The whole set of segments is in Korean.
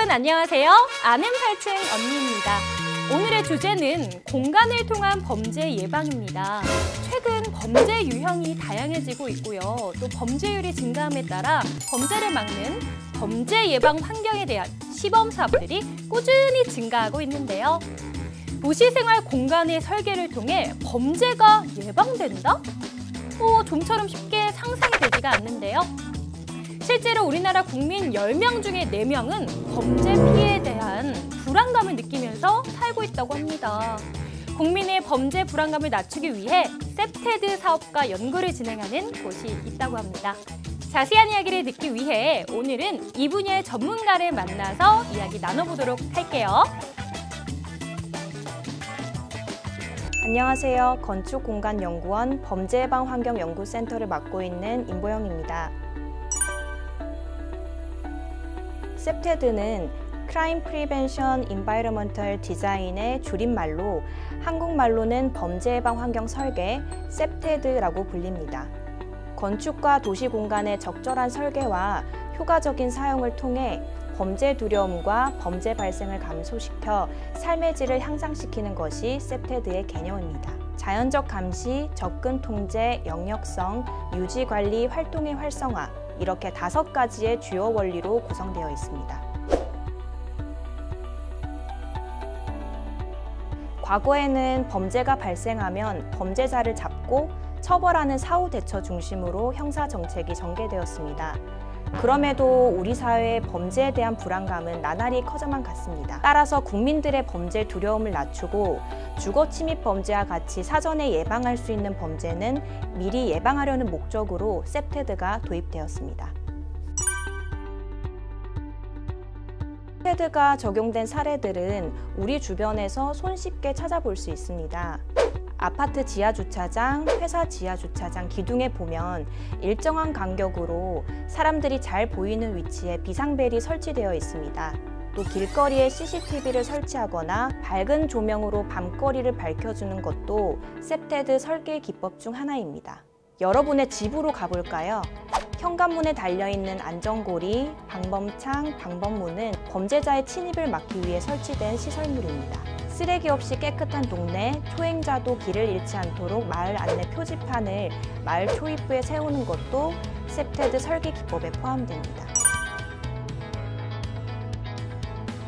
여러분 안녕하세요. 아는 8층 언니입니다. 오늘의 주제는 공간을 통한 범죄 예방입니다. 최근 범죄 유형이 다양해지고 있고요. 또 범죄율이 증가함에 따라 범죄를 막는 범죄 예방 환경에 대한 시범 사업들이 꾸준히 증가하고 있는데요. 도시생활 공간의 설계를 통해 범죄가 예방된다? 좀처럼 쉽게 상상이 되지가 않는데요. 실제로 우리나라 국민 10명 중에 4명은 범죄 피해에 대한 불안감을 느끼면서 살고 있다고 합니다. 국민의 범죄 불안감을 낮추기 위해 셉테드 사업과 연구를 진행하는 곳이 있다고 합니다. 자세한 이야기를 듣기 위해 오늘은 이 분야의 전문가를 만나서 이야기 나눠보도록 할게요. 안녕하세요. 건축공간연구원 범죄예방환경연구센터를 맡고 있는 임보영입니다. 셉테드는 Crime Prevention Environmental Design의 줄임말로 한국말로는 범죄예방환경 설계, 셉테드라고 불립니다. 건축과 도시 공간의 적절한 설계와 효과적인 사용을 통해 범죄 두려움과 범죄 발생을 감소시켜 삶의 질을 향상시키는 것이 셉테드의 개념입니다. 자연적 감시, 접근 통제, 영역성, 유지 관리, 활동의 활성화 이렇게 5가지의 주요 원리로 구성되어 있습니다. 과거에는 범죄가 발생하면 범죄자를 잡고 처벌하는 사후 대처 중심으로 형사 정책이 전개되었습니다. 그럼에도 우리 사회의 범죄에 대한 불안감은 나날이 커져만 갔습니다. 따라서 국민들의 범죄 두려움을 낮추고 주거 침입 범죄와 같이 사전에 예방할 수 있는 범죄는 미리 예방하려는 목적으로 셉테드가 도입되었습니다. 셉테드가 적용된 사례들은 우리 주변에서 손쉽게 찾아볼 수 있습니다. 아파트 지하주차장, 회사 지하주차장 기둥에 보면 일정한 간격으로 사람들이 잘 보이는 위치에 비상벨이 설치되어 있습니다. 또 길거리에 CCTV를 설치하거나 밝은 조명으로 밤거리를 밝혀주는 것도 셉테드 설계 기법 중 하나입니다. 여러분의 집으로 가볼까요? 현관문에 달려있는 안전고리, 방범창, 방범문은 범죄자의 침입을 막기 위해 설치된 시설물입니다. 쓰레기 없이 깨끗한 동네, 초행자도 길을 잃지 않도록 마을 안내 표지판을 마을 초입부에 세우는 것도 셉테드 설계 기법에 포함됩니다.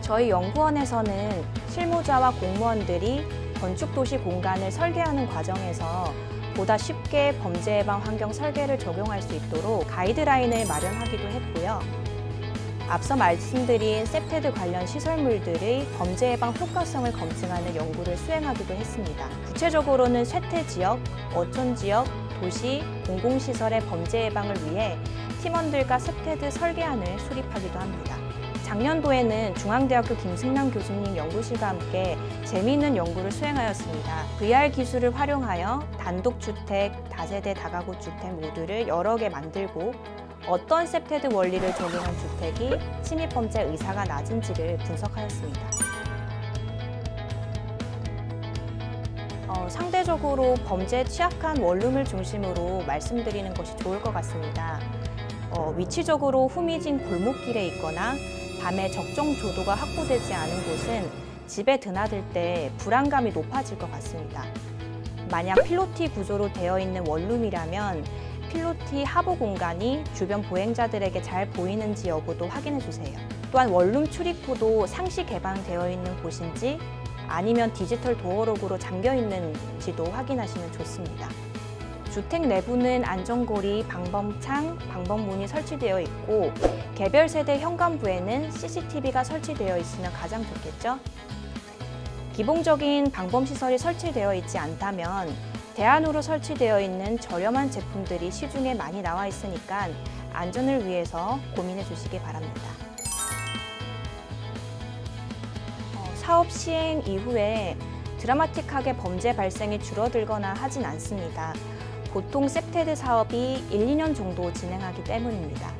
저희 연구원에서는 실무자와 공무원들이 건축도시 공간을 설계하는 과정에서 보다 쉽게 범죄 예방 환경 설계를 적용할 수 있도록 가이드라인을 마련하기도 했고요. 앞서 말씀드린 셉테드 관련 시설물들의 범죄 예방 효과성을 검증하는 연구를 수행하기도 했습니다. 구체적으로는 쇠퇴 지역, 어촌 지역, 도시, 공공시설의 범죄 예방을 위해 팀원들과 셉테드 설계안을 수립하기도 합니다. 작년도에는 중앙대학교 김승남 교수님 연구실과 함께 재미있는 연구를 수행하였습니다. VR 기술을 활용하여 단독주택, 다세대 다가구 주택 모두를 여러 개 만들고 어떤 셉테드 원리를 적용한 주택이 침입범죄 의사가 낮은지를 분석하였습니다. 상대적으로 범죄에 취약한 원룸을 중심으로 말씀드리는 것이 좋을 것 같습니다. 위치적으로 후미진 골목길에 있거나 밤에 적정 조도가 확보되지 않은 곳은 집에 드나들 때 불안감이 높아질 것 같습니다. 만약 필로티 구조로 되어 있는 원룸이라면 필로티 하부 공간이 주변 보행자들에게 잘 보이는지 여부도 확인해 주세요. 또한 원룸 출입구도 상시 개방되어 있는 곳인지 아니면 디지털 도어록으로 잠겨 있는지도 확인하시면 좋습니다. 주택 내부는 안전고리, 방범창, 방범문이 설치되어 있고 개별 세대 현관부에는 CCTV가 설치되어 있으면 가장 좋겠죠? 기본적인 방범시설이 설치되어 있지 않다면 대안으로 설치되어 있는 저렴한 제품들이 시중에 많이 나와 있으니까 안전을 위해서 고민해 주시기 바랍니다. 사업 시행 이후에 드라마틱하게 범죄 발생이 줄어들거나 하진 않습니다. 보통 셉테드 사업이 1, 2년 정도 진행하기 때문입니다.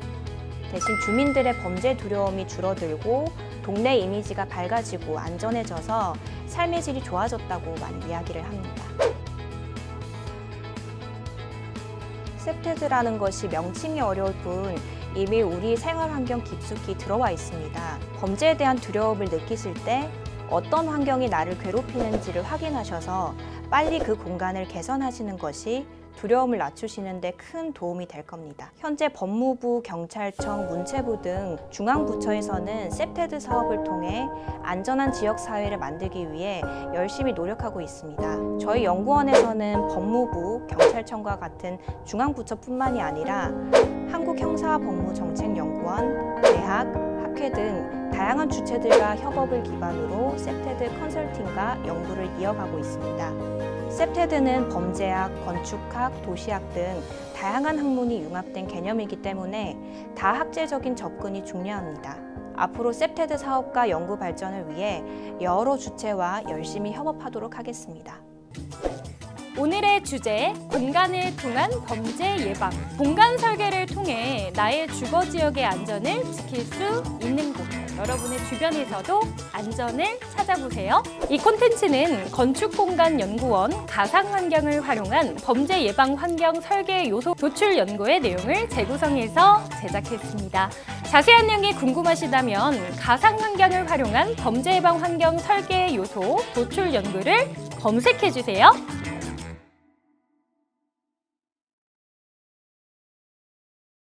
대신 주민들의 범죄 두려움이 줄어들고 동네 이미지가 밝아지고 안전해져서 삶의 질이 좋아졌다고 많이 이야기를 합니다. 셉테드라는 것이 명칭이 어려울 뿐 이미 우리 생활 환경 깊숙이 들어와 있습니다. 범죄에 대한 두려움을 느끼실 때 어떤 환경이 나를 괴롭히는지를 확인하셔서 빨리 그 공간을 개선하시는 것이 두려움을 낮추시는 데 큰 도움이 될 겁니다. 현재 법무부, 경찰청, 문체부 등 중앙부처에서는 셉테드 사업을 통해 안전한 지역사회를 만들기 위해 열심히 노력하고 있습니다. 저희 연구원에서는 법무부, 경찰청과 같은 중앙부처뿐만이 아니라 한국형사법무정책연구원, 대학, 학회 등 다양한 주체들과 협업을 기반으로 셉테드 컨설팅과 연구를 이어가고 있습니다. 셉테드는 범죄학, 건축학, 도시학 등 다양한 학문이 융합된 개념이기 때문에 다학제적인 접근이 중요합니다. 앞으로 셉테드 사업과 연구 발전을 위해 여러 주체와 열심히 협업하도록 하겠습니다. 오늘의 주제, 공간을 통한 범죄 예방. 공간 설계를 통해 나의 주거 지역의 안전을 지킬 수 있는 곳. 여러분의 주변에서도 안전을 찾아보세요. 이 콘텐츠는 건축공간연구원 가상환경을 활용한 범죄 예방 환경 설계 요소 도출 연구의 내용을 재구성해서 제작했습니다. 자세한 내용이 궁금하시다면 가상환경을 활용한 범죄 예방 환경 설계 요소 도출 연구를 검색해주세요.